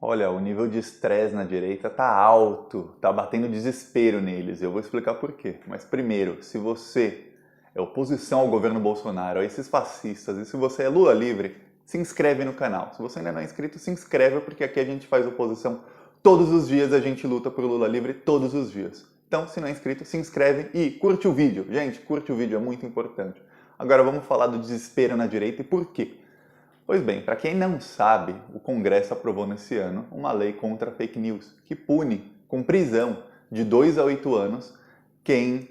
Olha, o nível de estresse na direita tá alto, tá batendo desespero neles. Eu vou explicar por quê. Mas primeiro, se você é oposição ao governo Bolsonaro, a esses fascistas, e se você é Lula livre, se inscreve no canal. Se você ainda não é inscrito, se inscreve, porque aqui a gente faz oposição todos os dias, a gente luta por Lula livre todos os dias. Então, se não é inscrito, se inscreve e curte o vídeo. Gente, curte o vídeo, é muito importante. Agora vamos falar do desespero na direita e por quê. Pois bem, para quem não sabe, o Congresso aprovou nesse ano uma lei contra fake news, que pune com prisão de 2 a 8 anos quem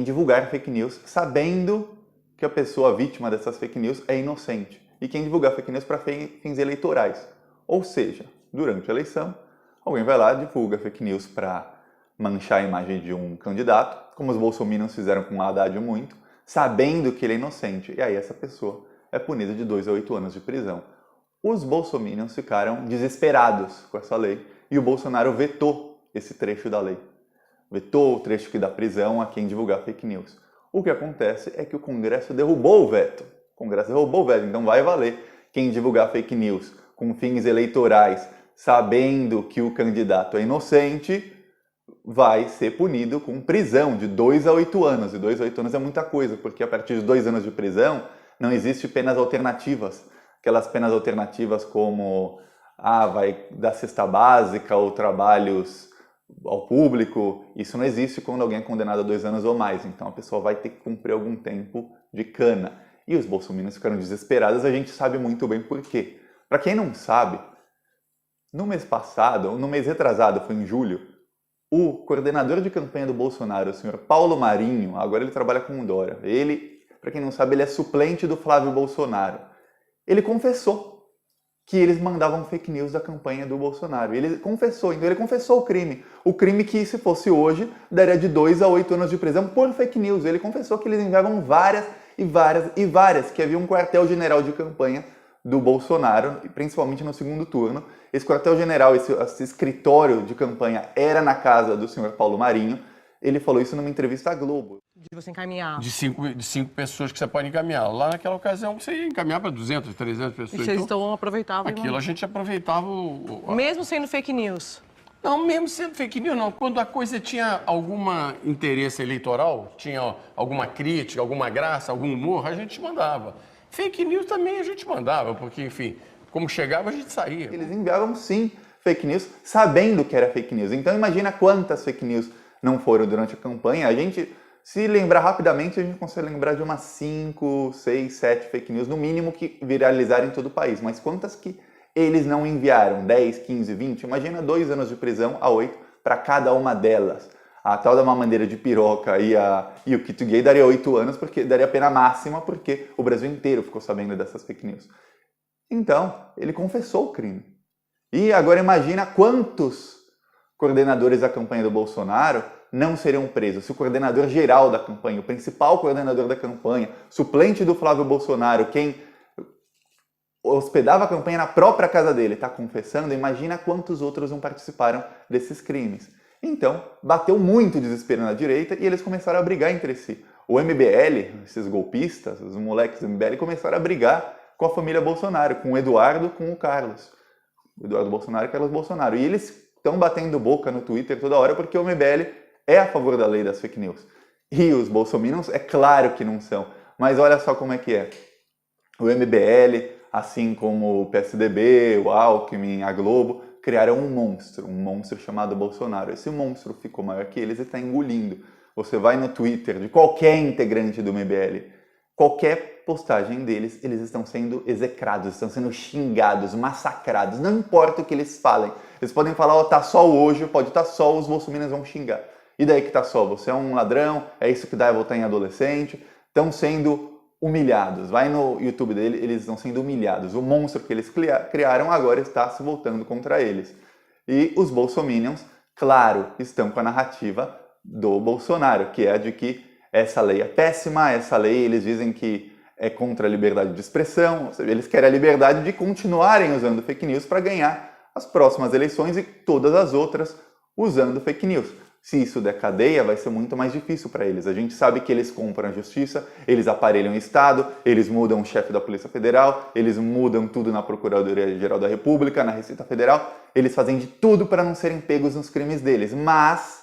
divulgar fake news sabendo que a pessoa vítima dessas fake news é inocente e quem divulgar fake news para fins eleitorais. Ou seja, durante a eleição, alguém vai lá e divulga fake news para manchar a imagem de um candidato, como os bolsominions fizeram com o Haddad muito, sabendo que ele é inocente. E aí essa pessoa é punida de 2 a 8 anos de prisão. Os bolsominions ficaram desesperados com essa lei e o Bolsonaro vetou esse trecho da lei. Vetou o trecho que dá prisão a quem divulgar fake news. O que acontece é que o Congresso derrubou o veto. O Congresso derrubou o veto, então vai valer quem divulgar fake news com fins eleitorais, sabendo que o candidato é inocente, vai ser punido com prisão de 2 a 8 anos. E 2 a 8 anos é muita coisa, porque a partir de 2 anos de prisão, não existe penas alternativas. Aquelas penas alternativas como vai dar cesta básica ou trabalhos ao público, isso não existe quando alguém é condenado a 2 anos ou mais. Então a pessoa vai ter que cumprir algum tempo de cana. E os bolsominions ficaram desesperados, a gente sabe muito bem por quê. Para quem não sabe, no mês passado, no mês retrasado, foi em julho, o coordenador de campanha do Bolsonaro, o senhor Paulo Marinho, agora ele trabalha com o Dória, para quem não sabe, ele é suplente do Flávio Bolsonaro. Ele confessou que eles mandavam fake news da campanha do Bolsonaro. Ele confessou o crime. O crime que, se fosse hoje, daria de 2 a 8 anos de prisão por fake news. Ele confessou que eles enviavam várias, que havia um quartel-general de campanha do Bolsonaro, principalmente no segundo turno. Esse quartel-general, esse escritório de campanha era na casa do senhor Paulo Marinho. Ele falou isso numa entrevista à Globo. De você encaminhar. De cinco pessoas que você pode encaminhar. Lá naquela ocasião você ia encaminhar para 200, 300 pessoas. E vocês então aproveitavam? Aquilo a gente aproveitava Mesmo sendo fake news? Não, mesmo sendo fake news, não. Quando a coisa tinha algum interesse eleitoral, tinha alguma crítica, alguma graça, algum humor, a gente mandava. Fake news também a gente mandava, porque, enfim, como chegava, a gente saía. Eles enviavam, sim, fake news, sabendo que era fake news. Então, imagina quantas fake news não foram durante a campanha. A gente, se lembrar rapidamente, a gente consegue lembrar de umas 5, 6, 7 fake news, no mínimo, que viralizaram em todo o país. Mas quantas que eles não enviaram? 10, 15, 20? Imagina 2 anos de prisão a 8 para cada uma delas. A tal da mamadeira de piroca e o kit gay daria 8 anos, porque daria a pena máxima, porque o Brasil inteiro ficou sabendo dessas fake news. Então, ele confessou o crime. E agora imagina quantos coordenadores da campanha do Bolsonaro não seriam presos. Se o coordenador geral da campanha, o principal coordenador da campanha, suplente do Flávio Bolsonaro, quem hospedava a campanha na própria casa dele, está confessando, imagina quantos outros não participaram desses crimes. Então, bateu muito desespero na direita e eles começaram a brigar entre si. O MBL, esses golpistas, os moleques do MBL, começaram a brigar com a família Bolsonaro, com o Eduardo, com o Carlos. O Eduardo Bolsonaro e Carlos Bolsonaro. E eles estão batendo boca no Twitter toda hora porque o MBL é a favor da lei das fake news. E os bolsominions, é claro que não são. Mas olha só como é que é. O MBL, assim como o PSDB, o Alckmin, a Globo, criaram um monstro chamado Bolsonaro. Esse monstro ficou maior que eles e está engolindo. Você vai no Twitter de qualquer integrante do MBL, qualquer postagem deles, eles estão sendo execrados, estão sendo xingados, massacrados. Não importa o que eles falem. Eles podem falar, tá sol hoje, pode estar sol, os bolsominions vão xingar. E daí que tá sol? Você é um ladrão, é isso que dá a votar em adolescente. Estão sendo humilhados. Vai no YouTube dele, eles estão sendo humilhados. O monstro que eles criaram agora está se voltando contra eles. E os bolsominions, claro, estão com a narrativa do Bolsonaro, que é a de que essa lei é péssima, essa lei eles dizem que é contra a liberdade de expressão, ou seja, eles querem a liberdade de continuarem usando fake news para ganhar as próximas eleições e todas as outras usando fake news. Se isso der cadeia, vai ser muito mais difícil para eles. A gente sabe que eles compram a justiça, eles aparelham o Estado, eles mudam o chefe da Polícia Federal, eles mudam tudo na Procuradoria-Geral da República, na Receita Federal, eles fazem de tudo para não serem pegos nos crimes deles. Mas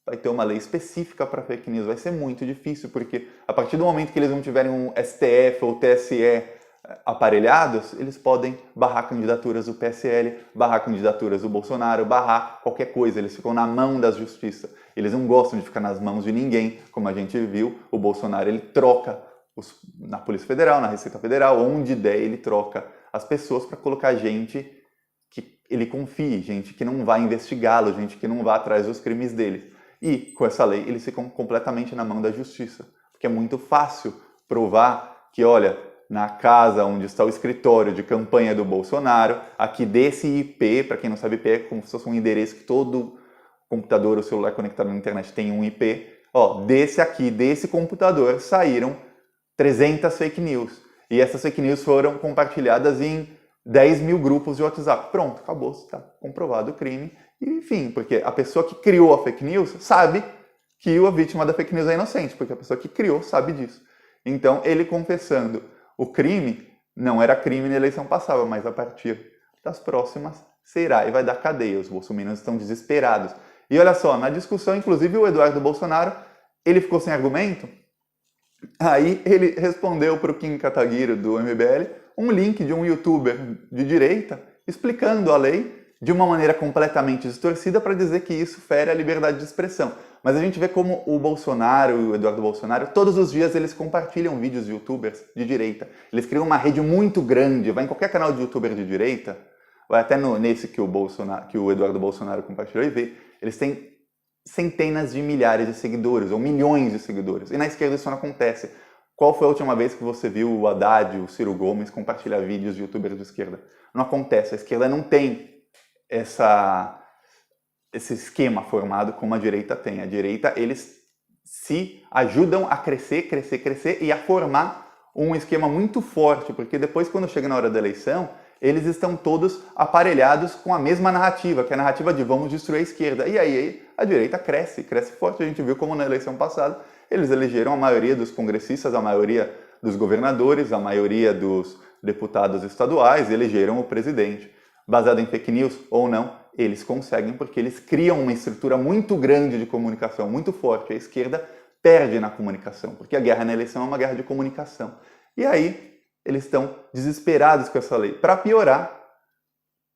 vai ter uma lei específica para fake news, vai ser muito difícil, porque a partir do momento que eles não tiverem um STF ou TSE aparelhados, eles podem barrar candidaturas do PSL, barrar candidaturas do Bolsonaro, barrar qualquer coisa. Eles ficam na mão da justiça. Eles não gostam de ficar nas mãos de ninguém, como a gente viu. O Bolsonaro, ele troca na Polícia Federal, na Receita Federal, onde der, ele troca as pessoas para colocar gente que ele confie, gente que não vai investigá-lo, gente que não vai atrás dos crimes deles. E, com essa lei, eles ficam completamente na mão da justiça. Porque é muito fácil provar que, olha, na casa onde está o escritório de campanha do Bolsonaro, aqui desse IP, para quem não sabe, IP é como se fosse um endereço que todo computador ou celular conectado na internet tem um IP. Ó, desse computador saíram 300 fake news. E essas fake news foram compartilhadas em 10 mil grupos de WhatsApp. Pronto, acabou, está comprovado o crime. E, enfim, porque a pessoa que criou a fake news sabe que a vítima da fake news é inocente, porque a pessoa que criou sabe disso. Então, ele confessando o crime, não era crime na eleição passada, mas a partir das próximas será, e vai dar cadeia. Os bolsominions estão desesperados. E olha só, na discussão, inclusive o Eduardo Bolsonaro, ele ficou sem argumento, aí ele respondeu para o Kim Kataguiri do MBL um link de um youtuber de direita explicando a lei de uma maneira completamente distorcida para dizer que isso fere a liberdade de expressão. Mas a gente vê como o Bolsonaro e o Eduardo Bolsonaro, todos os dias eles compartilham vídeos de youtubers de direita. Eles criam uma rede muito grande, vai em qualquer canal de youtuber de direita, vai até nesse que o Eduardo Bolsonaro compartilhou e vê, eles têm centenas de milhares de seguidores, ou milhões de seguidores. E na esquerda isso não acontece. Qual foi a última vez que você viu o Haddad, o Ciro Gomes compartilhar vídeos de youtubers de esquerda? Não acontece, a esquerda não tem esse esquema formado como a direita tem. A direita, eles se ajudam a crescer e a formar um esquema muito forte, porque depois, quando chega na hora da eleição, eles estão todos aparelhados com a mesma narrativa, que é a narrativa de vamos destruir a esquerda. E aí a direita cresce forte. A gente viu como na eleição passada eles elegeram a maioria dos congressistas, a maioria dos governadores, a maioria dos deputados estaduais, elegeram o presidente. Baseado em fake news ou não, eles conseguem porque eles criam uma estrutura muito grande de comunicação, muito forte. A esquerda perde na comunicação, porque a guerra na eleição é uma guerra de comunicação. E aí eles estão desesperados com essa lei. Para piorar,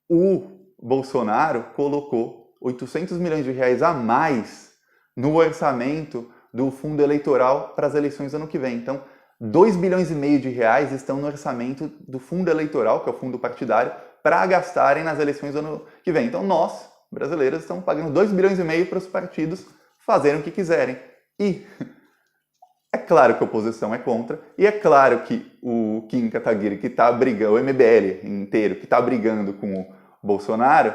o Bolsonaro colocou 800 milhões de reais a mais no orçamento do fundo eleitoral para as eleições do ano que vem. Então, 2 bilhões e meio de reais estão no orçamento do fundo eleitoral, que é o fundo partidário, para gastarem nas eleições do ano que vem. Então nós, brasileiros, estamos pagando 2 bilhões e meio para os partidos fazerem o que quiserem. E é claro que a oposição é contra, e é claro que o Kim Kataguiri, que está brigando, o MBL inteiro, que está brigando com o Bolsonaro,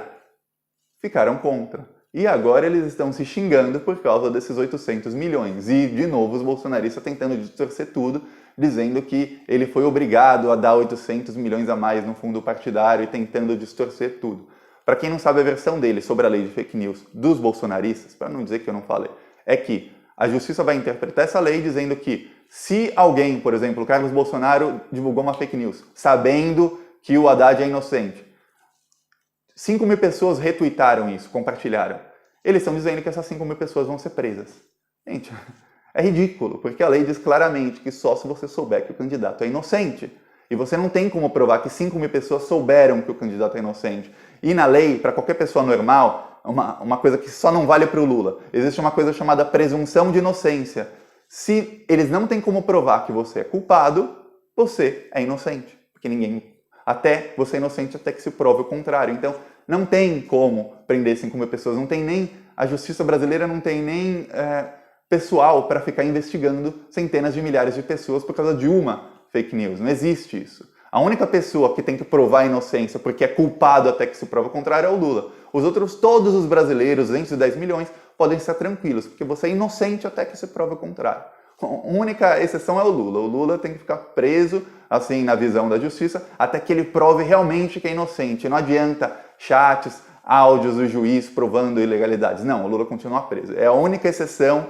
ficaram contra. E agora eles estão se xingando por causa desses 800 milhões. E, de novo, os bolsonaristas tentando distorcer tudo, dizendo que ele foi obrigado a dar 800 milhões a mais no fundo partidário e tentando distorcer tudo. Para quem não sabe a versão dele sobre a lei de fake news dos bolsonaristas, para não dizer que eu não falei, é que a justiça vai interpretar essa lei dizendo que se alguém, por exemplo, o Carlos Bolsonaro divulgou uma fake news, sabendo que o Haddad é inocente, 5 mil pessoas retuitaram isso, compartilharam. Eles estão dizendo que essas 5 mil pessoas vão ser presas. Gente, é ridículo, porque a lei diz claramente que só se você souber que o candidato é inocente. E você não tem como provar que 5 mil pessoas souberam que o candidato é inocente. E na lei, para qualquer pessoa normal, uma coisa que só não vale para o Lula, existe uma coisa chamada presunção de inocência. Se eles não têm como provar que você é culpado, você é inocente. Porque até você é inocente até que se prove o contrário. Então, não tem como prender 5 mil pessoas, não tem nem, a justiça brasileira não tem nem pessoal para ficar investigando centenas de milhares de pessoas por causa de uma fake news. Não existe isso. A única pessoa que tem que provar a inocência porque é culpado até que se prove o contrário é o Lula. Os outros, todos os brasileiros, 210 milhões, podem estar tranquilos, porque você é inocente até que se prove o contrário. A única exceção é o Lula. O Lula tem que ficar preso, assim, na visão da justiça, até que ele prove realmente que é inocente. Não adianta chats, áudios do juiz provando ilegalidades. Não, o Lula continua preso. É a única exceção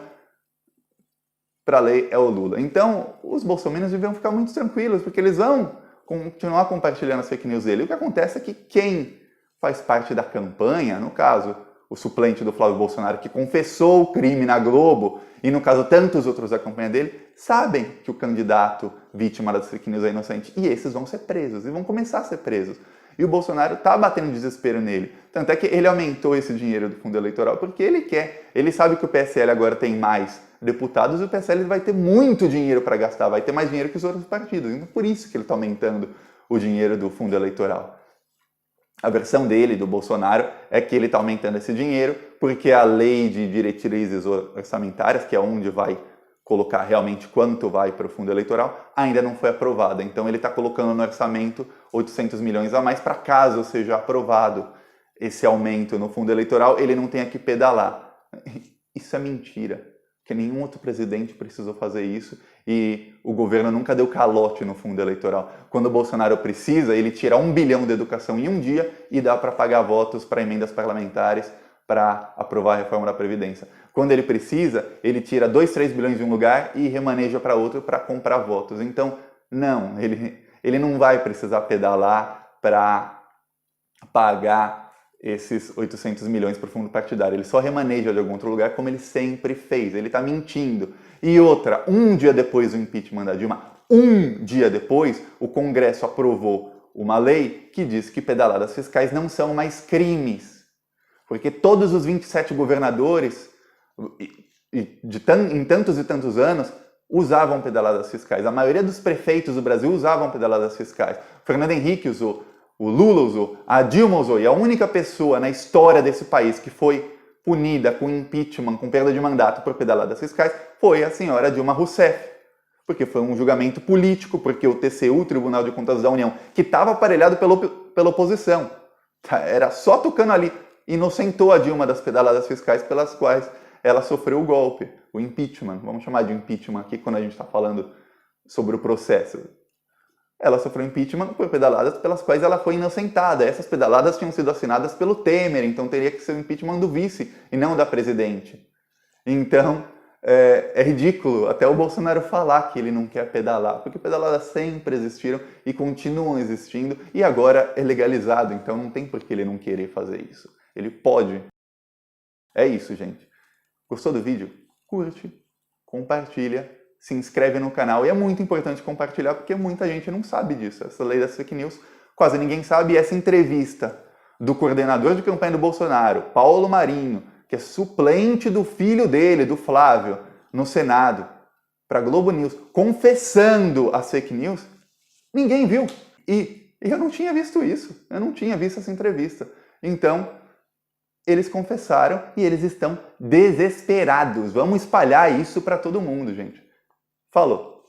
para a lei é o Lula. Então, os bolsominions deviam ficar muito tranquilos, porque eles vão continuar compartilhando as fake news dele. O que acontece é que quem faz parte da campanha, no caso, o suplente do Flávio Bolsonaro, que confessou o crime na Globo, e no caso tantos outros da campanha dele, sabem que o candidato vítima das fake news é inocente. E esses vão ser presos, e vão começar a ser presos. E o Bolsonaro tá batendo desespero nele. Tanto é que ele aumentou esse dinheiro do fundo eleitoral porque ele quer. Ele sabe que o PSL agora tem mais deputados e o PSL vai ter muito dinheiro para gastar, vai ter mais dinheiro que os outros partidos. Então por isso que ele está aumentando o dinheiro do fundo eleitoral. A versão dele, do Bolsonaro, é que ele está aumentando esse dinheiro porque a lei de diretrizes orçamentárias, que é onde vai colocar realmente quanto vai para o fundo eleitoral, ainda não foi aprovada. Então ele está colocando no orçamento 800 milhões a mais para caso seja aprovado esse aumento no fundo eleitoral, ele não tenha que pedalar. Isso é mentira, porque nenhum outro presidente precisou fazer isso e o governo nunca deu calote no fundo eleitoral. Quando o Bolsonaro precisa, ele tira 1 bilhão de educação em um dia e dá para pagar votos para emendas parlamentares para aprovar a reforma da Previdência. Quando ele precisa, ele tira 2, 3 bilhões de um lugar e remaneja para outro para comprar votos. Então, não, ele não vai precisar pedalar para pagar esses 800 milhões para o fundo partidário. Ele só remaneja de algum outro lugar, como ele sempre fez. Ele está mentindo. E outra, um dia depois do impeachment da Dilma, um dia depois, o Congresso aprovou uma lei que diz que pedaladas fiscais não são mais crimes. Porque todos os 27 governadores, em tantos e tantos anos, usavam pedaladas fiscais. A maioria dos prefeitos do Brasil usavam pedaladas fiscais. O Fernando Henrique usou, o Lula usou, a Dilma usou. E a única pessoa na história desse país que foi punida com impeachment, com perda de mandato por pedaladas fiscais, foi a senhora Dilma Rousseff. Porque foi um julgamento político, porque o TCU, o Tribunal de Contas da União, que estava aparelhado pela oposição, era só tocando ali, inocentou a Dilma das pedaladas fiscais pelas quais ela sofreu o golpe, o impeachment. Vamos chamar de impeachment aqui quando a gente está falando sobre o processo. Ela sofreu impeachment por pedaladas pelas quais ela foi inocentada. Essas pedaladas tinham sido assinadas pelo Temer, então teria que ser o impeachment do vice e não da presidente. Então, é ridículo até o Bolsonaro falar que ele não quer pedalar, porque pedaladas sempre existiram e continuam existindo, e agora é legalizado, então não tem por que ele não querer fazer isso. Ele pode. É isso, gente. Gostou do vídeo? Curte, compartilha, se inscreve no canal. E é muito importante compartilhar porque muita gente não sabe disso. Essa lei das fake news quase ninguém sabe. E essa entrevista do coordenador de campanha do Bolsonaro, Paulo Marinho, que é suplente do filho dele, do Flávio, no Senado, para a Globo News, confessando as fake news, ninguém viu. E eu não tinha visto isso. Eu não tinha visto essa entrevista. Então, eles confessaram e eles estão desesperados. Vamos espalhar isso para todo mundo, gente. Falou!